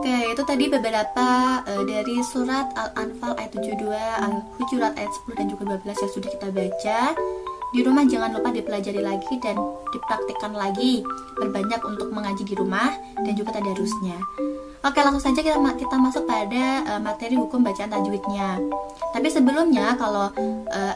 Oke, itu tadi beberapa dari surat Al-Anfal ayat 72, Al-Hujurat ayat 10 dan juga 12 yang sudah kita baca. Di rumah jangan lupa dipelajari lagi dan dipraktikkan lagi. Berbanyak untuk mengaji di rumah dan juga tadarusnya. Oke, langsung saja kita masuk pada materi hukum bacaan tajwidnya. Tapi sebelumnya, kalau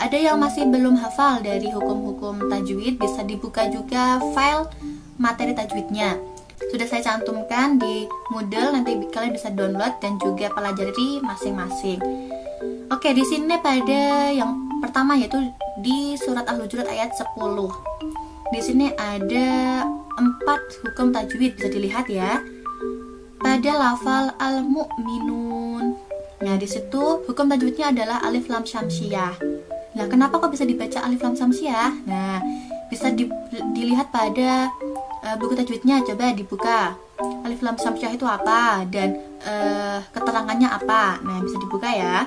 ada yang masih belum hafal dari hukum-hukum tajwid, bisa dibuka juga file materi tajwidnya. Sudah saya cantumkan di Moodle, nanti kalian bisa download dan juga pelajari masing-masing. Oke, di sini pada yang pertama yaitu di surat Al-Hujurat ayat 10. Di sini ada 4 hukum tajwid, bisa dilihat ya. Pada lafal al-mu'minun. Nah, di situ hukum tajwidnya adalah alif lam syamsiah. Nah, kenapa kok bisa dibaca alif lam syamsiah? Nah, bisa dilihat pada buku tajwidnya, coba dibuka. Alif lam syamsiah itu apa dan keterangannya apa? Nah, bisa dibuka ya.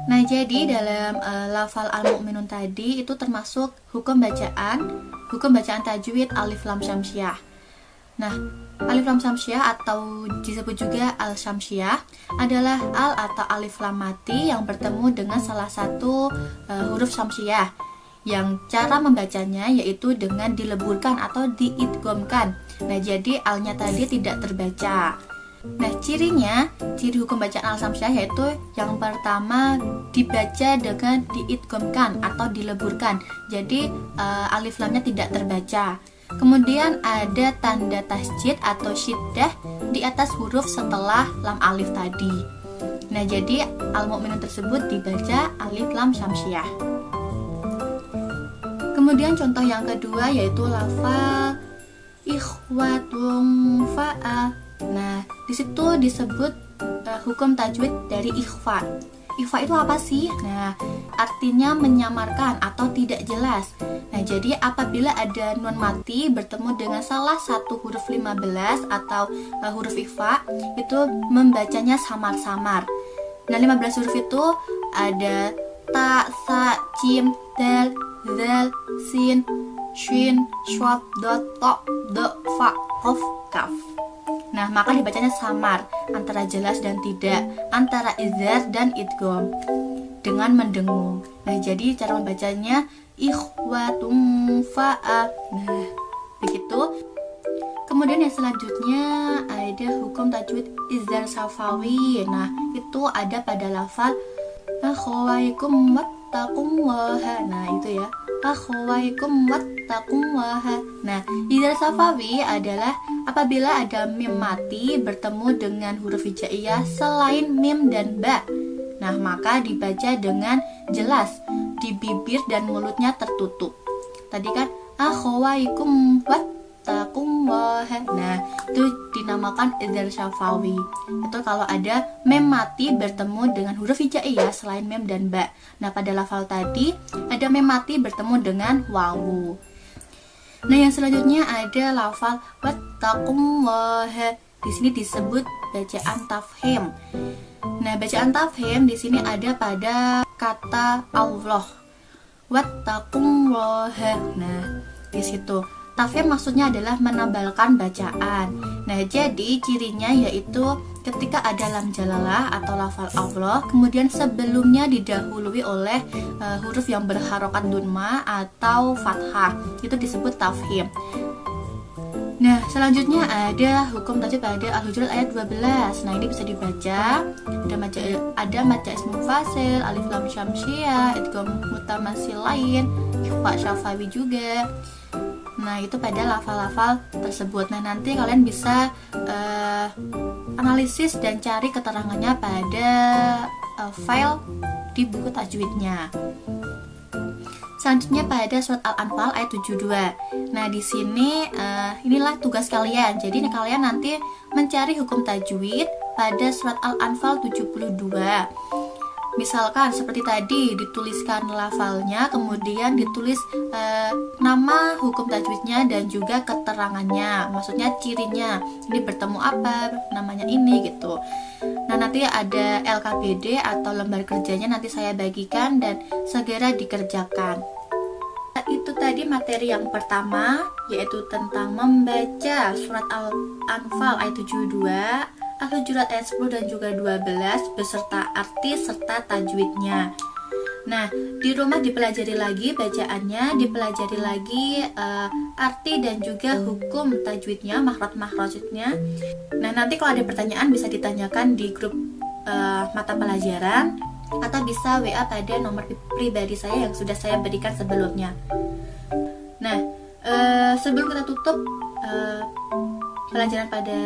Nah, jadi dalam lafal al-mu'minun tadi itu termasuk hukum bacaan tajwid alif lam syamsiah. Nah, alif lam syamsiah atau disebut juga al syamsiah adalah al atau alif lam mati yang bertemu dengan salah satu huruf syamsiah, yang cara membacanya yaitu dengan dileburkan atau diidghamkan. Nah, jadi alnya tadi tidak terbaca. Nah, ciri hukum bacaan al syamsiah yaitu yang pertama dibaca dengan diidghamkan atau dileburkan. Jadi alif lamnya tidak terbaca. Kemudian ada tanda tasjid atau syiddah di atas huruf setelah lam alif tadi. Nah, jadi al-mu'minun tersebut dibaca alif lam syamsiah. Kemudian contoh yang kedua yaitu lafal ikhwatun fa'a. Nah, di situ disebut hukum tajwid dari ikhfa. Ikhfa itu apa sih? Nah, artinya menyamarkan atau tidak jelas. Nah, jadi apabila ada nun mati bertemu dengan salah satu huruf 15 atau huruf ikhfa, itu membacanya samar-samar. Nah, 15 huruf itu ada ta, sa, jim, dal, zal, sin, shin, shwab, dot, to, do, fa, qaf, kaf. Nah, maka dibacanya samar, antara jelas dan tidak, antara izhar dan idgham, dengan mendengung. Nah, jadi cara membacanya ikhwatum fa'a. Nah, begitu. Kemudian yang selanjutnya ada hukum tajwid izhar syafawi. Nah, itu ada pada lafal akhawaikum wattaqullaha. Nah, itu ya. Akhawaikum wattaqullaha. Nah, izhar syafawi adalah apabila ada mim mati bertemu dengan huruf hijaiyah selain mim dan ba. Nah, maka dibaca dengan jelas, di bibir dan mulutnya tertutup. Tadi kan akhawaikum wattaqullaha. Nah, itu dinamakan izhar syafawi. Itu kalau ada mim mati bertemu dengan huruf hijaiyah selain mim dan ba. Nah, pada lafal tadi ada mim mati bertemu dengan wawu. Nah, yang selanjutnya ada lafal wattaqullaha. Di sini disebut bacaan tafhim. Nah, bacaan tafhim di sini ada pada kata Allah. Wattaqullaha. Nah, di situ tafhim maksudnya adalah menebalkan bacaan. Nah, jadi cirinya yaitu ketika ada lam jalalah atau lafal Allah, kemudian sebelumnya didahului oleh huruf yang berharokat dhamma atau fathah, itu disebut tafhim. Nah, selanjutnya ada hukum tajwid pada Al-Hujurat ayat 12. Nah, ini bisa dibaca. Ada maca ismu fasil, alif lam syamsiah, idgham mutamatsilain, ikhfa syafawi juga. Nah, itu pada lafal-lafal tersebut. Nah, nanti kalian bisa analisis dan cari keterangannya pada file di buku tajwidnya. Selanjutnya pada surat Al-Anfal ayat 72. Nah, di sini inilah tugas kalian. Jadi kalian nanti mencari hukum tajwid pada surat Al-Anfal 72. Misalkan seperti tadi dituliskan lafalnya, kemudian ditulis nama hukum tajwidnya dan juga keterangannya, maksudnya cirinya, ini bertemu apa, namanya ini gitu. Nah, nanti ada LKPD atau lembar kerjanya nanti saya bagikan dan segera dikerjakan. Itu tadi materi yang pertama, yaitu tentang membaca surat Al-Anfal ayat 72, Al-Hujurat ayat 10 dan juga 12 beserta arti serta tajwidnya. Nah, di rumah dipelajari lagi bacaannya, dipelajari lagi arti dan juga hukum tajwidnya, makhraj-makhrajnya. Nah, nanti kalau ada pertanyaan bisa ditanyakan di grup mata pelajaran atau bisa WA pada nomor pribadi saya yang sudah saya berikan sebelumnya. Nah, sebelum kita tutup pelajaran pada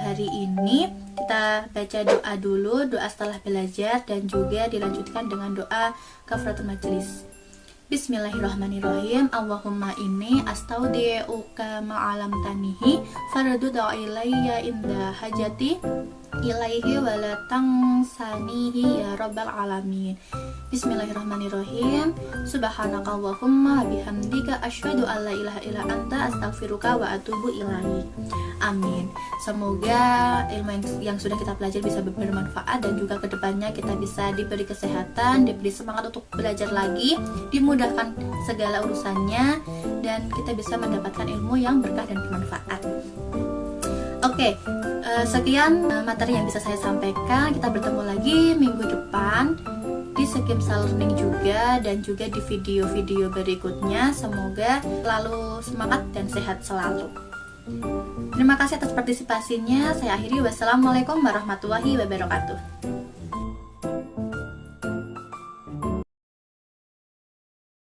hari ini, kita baca doa dulu, doa setelah belajar, dan juga dilanjutkan dengan doa kafaratul majelis. Bismillahirrahmanirrahim. Allahumma inni astaudi'uka ma'alam tanihi fardu'a ilayya inda hajati ilaihi walatang sanihi ya rabbal alamin. Bismillahirrahmanirrahim. Subhanakallahumma bihamdika asyhadu an la ilaha illa anta astaghfiruka wa atubu ilaik. Amin. Semoga ilmu yang sudah kita pelajari bisa bermanfaat dan juga kedepannya kita bisa diberi kesehatan, diberi semangat untuk belajar lagi, dimudahkan segala urusannya, dan kita bisa mendapatkan ilmu yang berkah dan bermanfaat. Oke, sekian materi yang bisa saya sampaikan. Kita bertemu lagi minggu depan di Skimsa Learning juga, dan juga di video-video berikutnya. Semoga selalu semangat dan sehat selalu. Terima kasih atas partisipasinya. Saya akhiri. Wassalamualaikum warahmatullahi wabarakatuh.